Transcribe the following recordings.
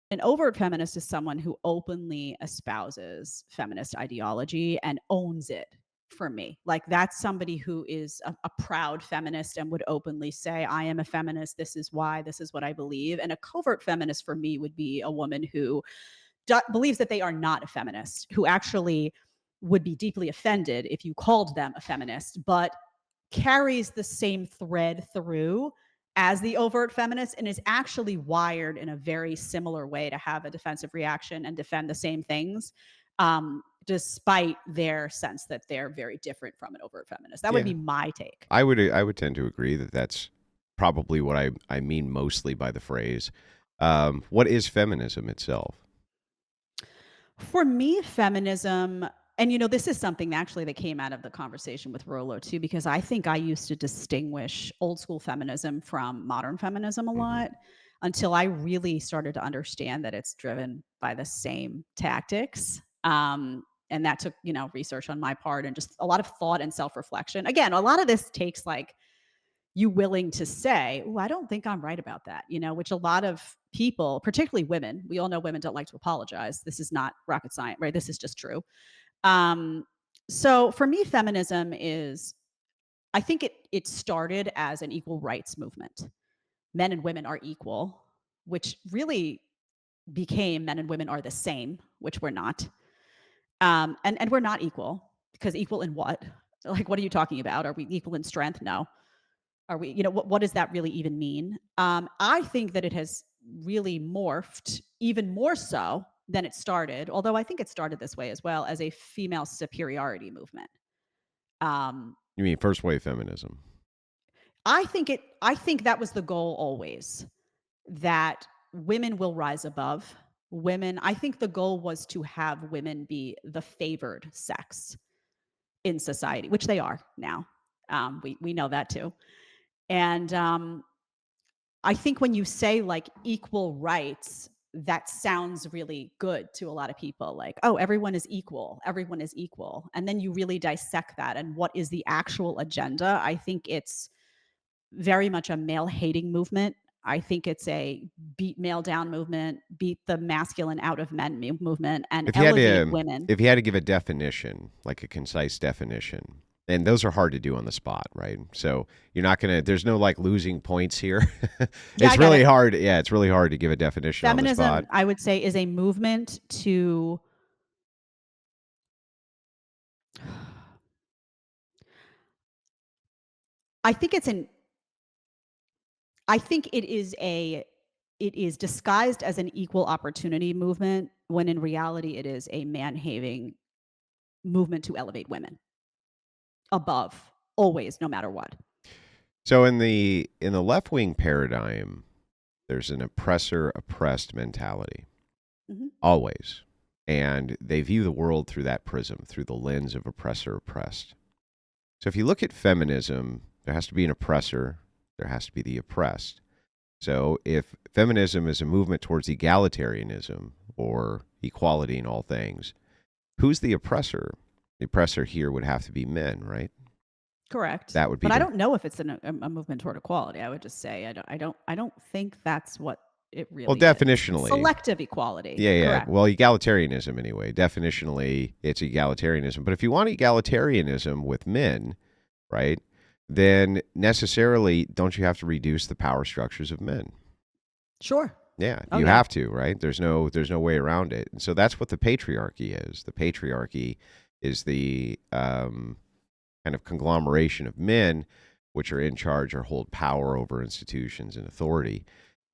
An overt feminist is someone who openly espouses feminist ideology and owns it for me. Like that's somebody who is a proud feminist and would openly say, I am a feminist. This is why, this is what I believe. And a covert feminist for me would be a woman who believes that they are not a feminist, who actually would be deeply offended if you called them a feminist, but carries the same thread through as the overt feminist and is actually wired in a very similar way to have a defensive reaction and defend the same things, despite their sense that they're very different from an overt feminist. That would Yeah. be my take. I would tend to agree that that's probably what I mean mostly by the phrase. What is feminism itself? For me, feminism, and this is something actually that came out of the conversation with Rollo too, because I think I used to distinguish old school feminism from modern feminism a Hmm. lot until I really started to understand that it's driven by the same tactics. And that took, research on my part and just a lot of thought and self reflection. Again, a lot of this takes like you willing to say, "Oh, I don't think I'm right about that," which a lot of people, particularly women, we all know women don't like to apologize. This is not rocket science, right? This is just true. Um, so for me, feminism is, I think it started as an equal rights movement. Men and women are equal, which really became men and women are the same, which we're not. And we're not equal because equal in what? Like, what are you talking about? Are we equal in strength? No. Are we, what does that really even mean? I think that it has really morphed even more so than it started, although I think it started this way as well as a female superiority movement. Um, You mean first wave feminism? I think that was the goal always, that women will rise above women. I think the goal was to have women be the favored sex in society, which they are now. We know that too. And I think when you say like equal rights, that sounds really good to a lot of people. Like, oh, everyone is equal. Everyone is equal. And then you really dissect that and what is the actual agenda. I think it's very much a male hating movement. I think it's a beat male down movement, beat the masculine out of men movement, and If you had elevate to, women. if you had to give a definition, like a concise definition, and those are hard to do on the spot, right? So you're not gonna. There's no like losing points here. Yeah, I It's get really it. hard. Yeah, it's really hard to give a definition on the spot. Feminism, I would say, is a movement to I think it's an I think it is disguised as an equal opportunity movement when in reality it is a man-having movement to elevate women above, always, no matter what. So in the left wing paradigm, there's an oppressor oppressed mentality Mhm. always, and they view the world through that prism, through the lens of oppressor oppressed. So if you look at feminism, there has to be an oppressor, there has to be the oppressed. So if feminism is a movement towards egalitarianism or equality in all things, who's the oppressor? The oppressor here would have to be men, right? Correct. That would be But I the don't know if it's a movement toward equality. I would just say I don't think that's what it well, really is. It's definitionally. selective equality. Yeah, yeah. Correct. Well, egalitarianism anyway. Definitionally, it's egalitarianism. But if you want egalitarianism with men, right, then necessarily don't you have to reduce the power structures of men? Sure. Yeah, Oh you yeah. have to, right? There's no way around it. And so that's what the patriarchy is. The patriarchy is the kind of conglomeration of men which are in charge or hold power over institutions and authority.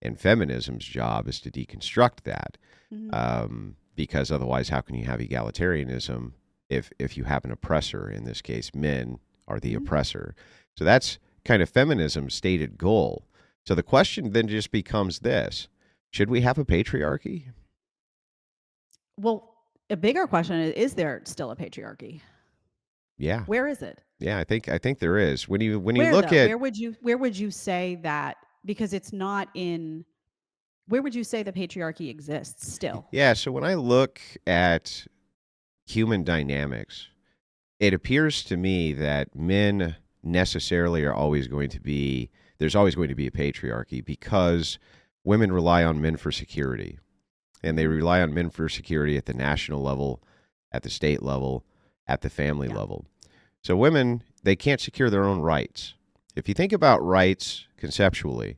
And feminism's job is to deconstruct that, Mhm. because otherwise, how can you have egalitarianism if you have an oppressor? In this case, men are the Mhm. oppressor. So that's kind of feminism's stated goal. So the question then just becomes this: should we have a patriarchy? Well, a bigger question is there still a patriarchy? Yeah, Where is it? yeah. I think there is. When you Where look though? at Where would you say that, because it's not in, where would you say the patriarchy exists still? yeah, so when I look at human dynamics, it appears to me that men necessarily are always going to be there's always going to be a patriarchy because women rely on men for security. and they rely on men for security at the national level, at the state level, at the family Yeah. level. So women, they can't secure their own rights. If you think about rights conceptually,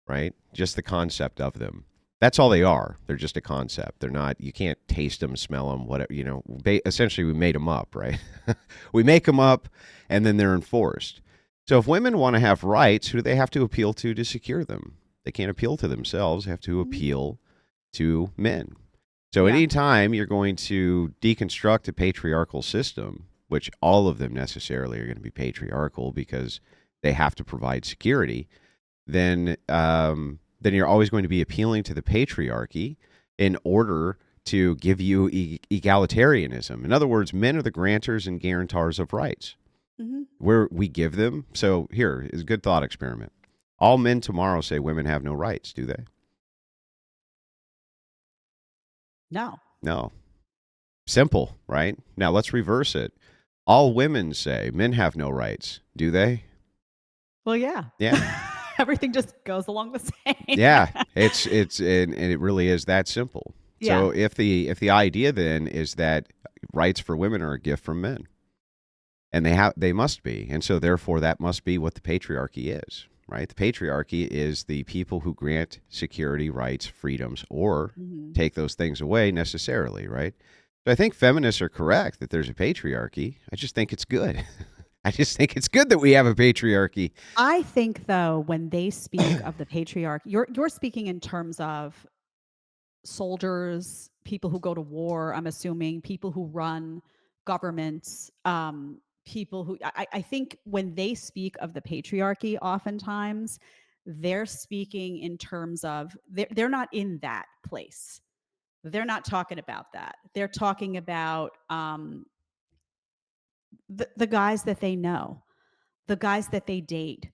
right, just the concept of them, that's all they are. They're just a concept. They're not, you can't taste them, smell them, whatever, essentially we made them up, right? We make them up and then they're enforced. So if women want to have rights, who do they have to appeal to secure them? They can't appeal to themselves, they have to appeal to men. So Yeah. anytime you're going to deconstruct a patriarchal system, which all of them necessarily are going to be patriarchal because they have to provide security, then you're always going to be appealing to the patriarchy in order to give you egalitarianism. In other words, men are the grantors and guarantors of rights. Where we give them. So here is a good thought experiment. All men tomorrow say women have no rights, do they? No. No. Simple, right? Now let's reverse it. All women say men have no rights, do they? Well, yeah. Yeah. Everything just goes along the same. Yeah. It's and it really is that simple. Yeah. So if the idea then is that rights for women are a gift from men, and they must be, and so therefore that must be what the patriarchy is, right? The patriarchy is the people who grant security, rights, freedoms, or take those things away necessarily, right? So I think feminists are correct that there's a patriarchy. I just think it's good. I just think it's good that we have a patriarchy. I think, though, when they speak of the patriarchy, you're speaking in terms of soldiers, people who go to war, I'm assuming, people who run governments, people who I think when they speak of the patriarchy, oftentimes they're speaking in terms of they're not in that place. They're not talking about that. They're talking about the guys that they know, the guys that they date,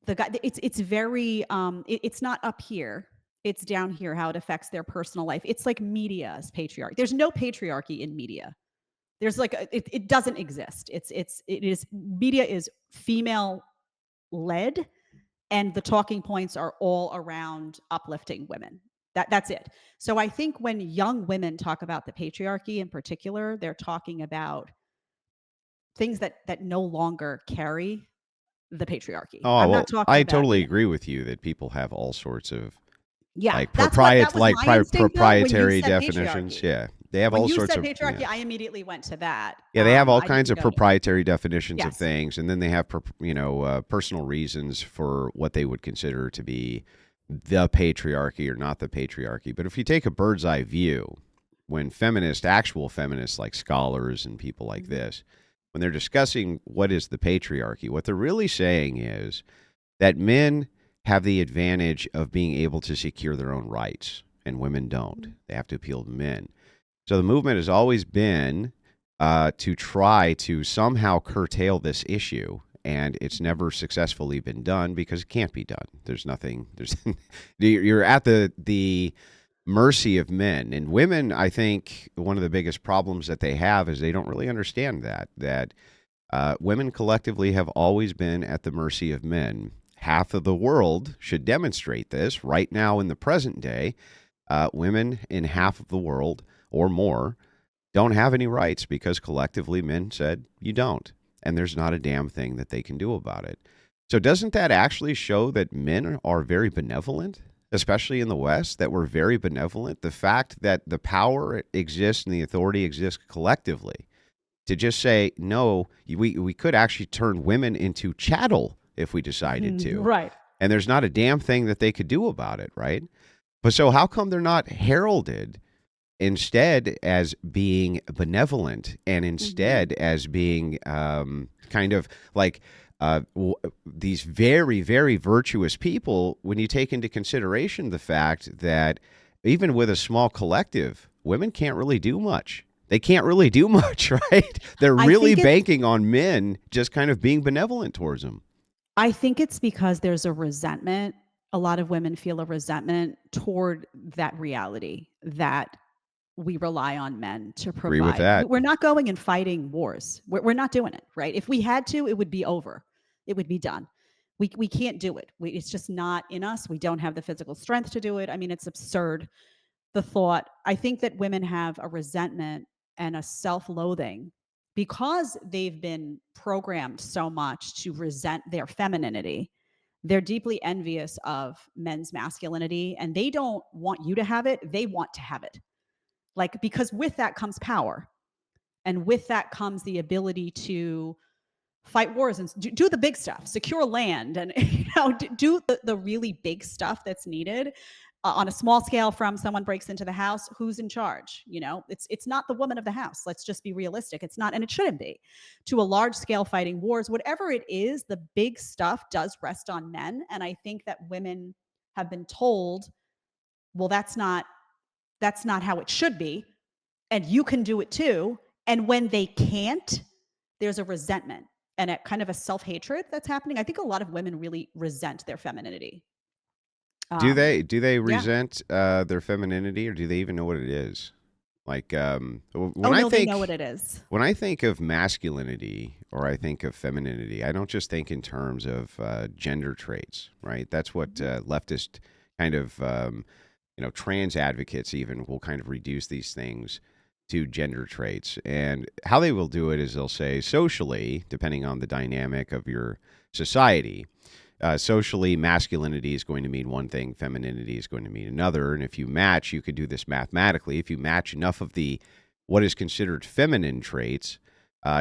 the guy. It's very it's not up here. It's down here. How it affects their personal life. It's like media is patriarchy. There's no patriarchy in media. There's like it doesn't exist. It is media is female led, and the talking points are all around uplifting women. That's it. So I think when young women talk about the patriarchy in particular, they're talking about things that no longer carry the patriarchy. Oh, I'm not well, talking I about, totally agree with you that people have all sorts of yeah, like that was my instinct though when you proprietary said definitions. patriarchy. Yeah. They have When all you sorts said of patriarchy, I immediately went to that. Yeah, they have all I kinds didn't of go to proprietary definitions of yes. things, and then they have personal reasons for what they would consider to be the patriarchy or not the patriarchy. But if you take a bird's eye view, when actual feminists like scholars and people like this, when they're discussing what is the patriarchy, what they're really saying is that men have the advantage of being able to secure their own rights, and women don't. They have to appeal to men. So the movement has always been to try to somehow curtail this issue, and it's never successfully been done because it can't be done. There's nothing. You're at the mercy of men and women. I think one of the biggest problems that they have is they don't really understand that women collectively have always been at the mercy of men. Half of the world should demonstrate this right now in the present day. Women in half of the world or more don't have any rights because collectively men said you don't. And there's not a damn thing that they can do about it. So doesn't that actually show that men are very benevolent, especially in the West, that we're very benevolent? The fact that the power exists and the authority exists collectively to just say, no, we could actually turn women into chattel if we decided to. Right. And there's not a damn thing that they could do about it, right? But so how come they're not heralded instead as being benevolent and instead as being kind of like these very, very virtuous people when you take into consideration the fact that even with a small collective, women can't really do much. They can't really do much, right? They're really banking on men just kind of being benevolent towards them. I think it's because there's a resentment. A lot of women feel a resentment toward that reality that we rely on men to Agree with provide. that. We're not going and fighting wars. We're not doing it, right? If we had to, it would be over. It would be done. We can't do it. It's just not in us. We don't have the physical strength to do it. I mean, it's absurd. the thought, I think that women have a resentment and a self-loathing because they've been programmed so much to resent their femininity. They're deeply envious of men's masculinity and they don't want you to have it, they want to have it. Like, because with that comes power, and with that comes the ability to fight wars and do the big stuff, secure land, and do the really big stuff that's needed on a small scale. From someone breaks into the house, who's in charge? It's not the woman of the house. Let's just be realistic. It's not, and it shouldn't be. To a large scale, fighting wars, whatever it is, the big stuff does rest on men, and I think that women have been told, well, that's not how it should be, and you can do it too. And when they can't, there's a resentment and a kind of a self-hatred that's happening. I think a lot of women really resent their femininity. Do Um, they yeah. resent their femininity, or do they even know what it is? Like Oh no, they know what it is. when I think of masculinity or I think of femininity, I don't just think in terms of gender traits, right? That's what Mhm. leftist kind of trans advocates even will kind of reduce these things to gender traits. And how they will do it is they'll say socially, depending on the dynamic of your society, socially, masculinity is going to mean one thing, femininity is going to mean another. And if you match, you could do this mathematically. If you match enough of the what is considered feminine traits,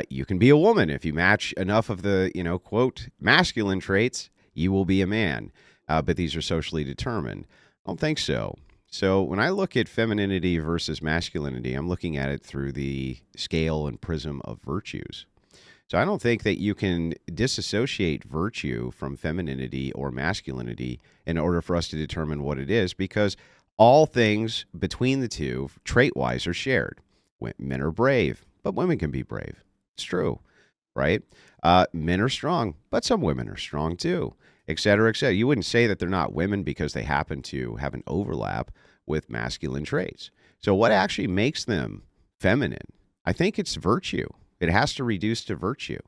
you can be a woman. If you match enough of the, quote, masculine traits, you will be a man. But these are socially determined. I don't think so. So when I look at femininity versus masculinity, I'm looking at it through the scale and prism of virtues. So I don't think that you can disassociate virtue from femininity or masculinity in order for us to determine what it is, because all things between the two, trait wise, are shared. Men are brave, but women can be brave. It's true, right? Men are strong, but some women are strong too, et cetera, et cetera. You wouldn't say that they're not women because they happen to have an overlap with masculine traits. So, what actually makes them feminine? I think it's virtue. It has to reduce to virtue.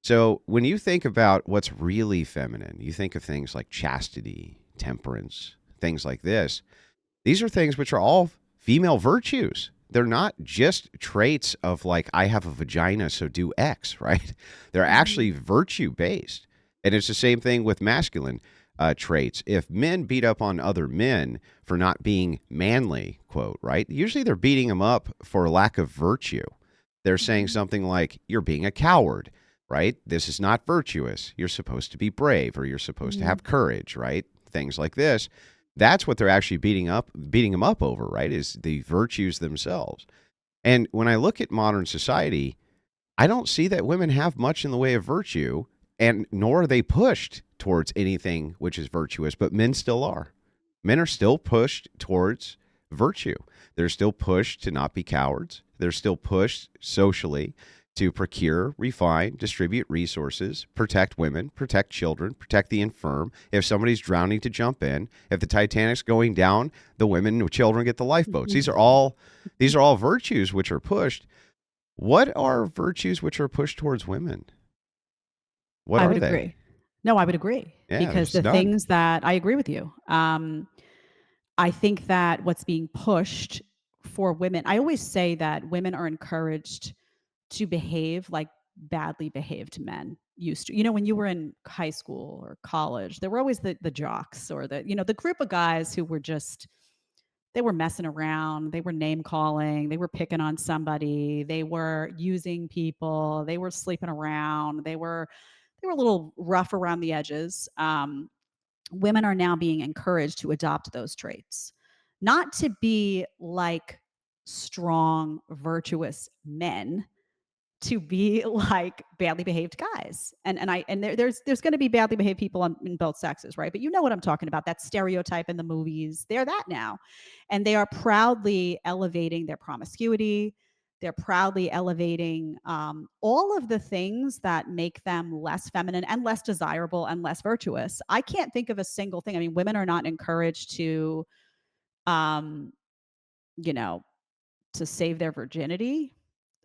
So when you think about what's really feminine, you think of things like chastity, temperance, things like this. These are things which are all female virtues. They're not just traits of like, I have a vagina, so do X, right? They're Mhm. actually virtue based. And it's the same thing with masculine traits. If men beat up on other men for not being manly, quote, right? Usually they're beating them up for lack of virtue. They're saying Mhm. something like, you're being a coward, right? This is not virtuous. You're supposed to be brave, or you're supposed to Mhm. have courage, right? Things like this. That's what they're actually beating them up over, right? Is the virtues themselves. And when I look at modern society, I don't see that women have much in the way of virtue, and nor are they pushed towards anything which is virtuous, but men still are. Men are still pushed towards virtue. They're still pushed to not be cowards. They're still pushed socially to procure, refine, distribute resources, protect women, protect children, protect the infirm. If somebody's drowning, to jump in. If the Titanic's going down, the women and children get the lifeboats. These are Mhm. all virtues which are pushed. What are virtues which are pushed towards women? What I are would they? agree. No, I would agree, Yeah, because there's the none. things that I agree with you. I think that what's being pushed for women, I always say that women are encouraged to behave like badly behaved men used to. When you were in high school or college, there were always the jocks, or the group of guys who were just, they were messing around, they were name calling, they were picking on somebody, they were using people, they were sleeping around, they were a little rough around the edges. Women are now being encouraged to adopt those traits, not to be like strong, virtuous men, to be like badly behaved guys. And there's going to be badly behaved people in both sexes, right? But you know what I'm talking about, that stereotype in the movies. They're that now. And they are proudly elevating their promiscuity. They're proudly elevating all of the things that make them less feminine and less desirable and less virtuous. I can't think of a single thing. I mean, women are not encouraged um, you know, to save their virginity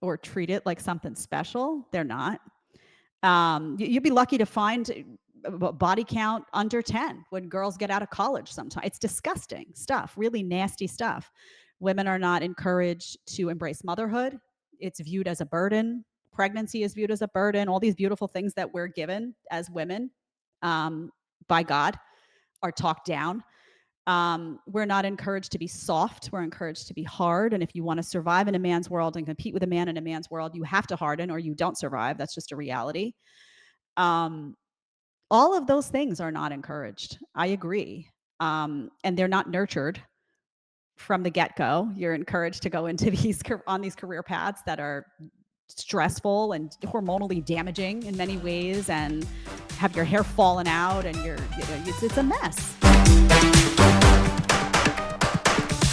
or treat it like something special. They're not. You'd be lucky to find. body count under 10 when girls get out of college sometimes. It's disgusting stuff, really nasty stuff. Women are not encouraged to embrace motherhood. It's viewed as a burden. Pregnancy is viewed as a burden. All these beautiful things that we're given as women by God are talked down. We're not encouraged to be soft. We're encouraged to be hard. And if you want to survive in a man's world and compete with a man in a man's world, you have to harden or you don't survive. That's just a reality. All of those things are not encouraged. I agree. And they're not nurtured from the get-go. You're encouraged to go into these career paths that are stressful and hormonally damaging in many ways, and have your hair fallen out, and it's a mess.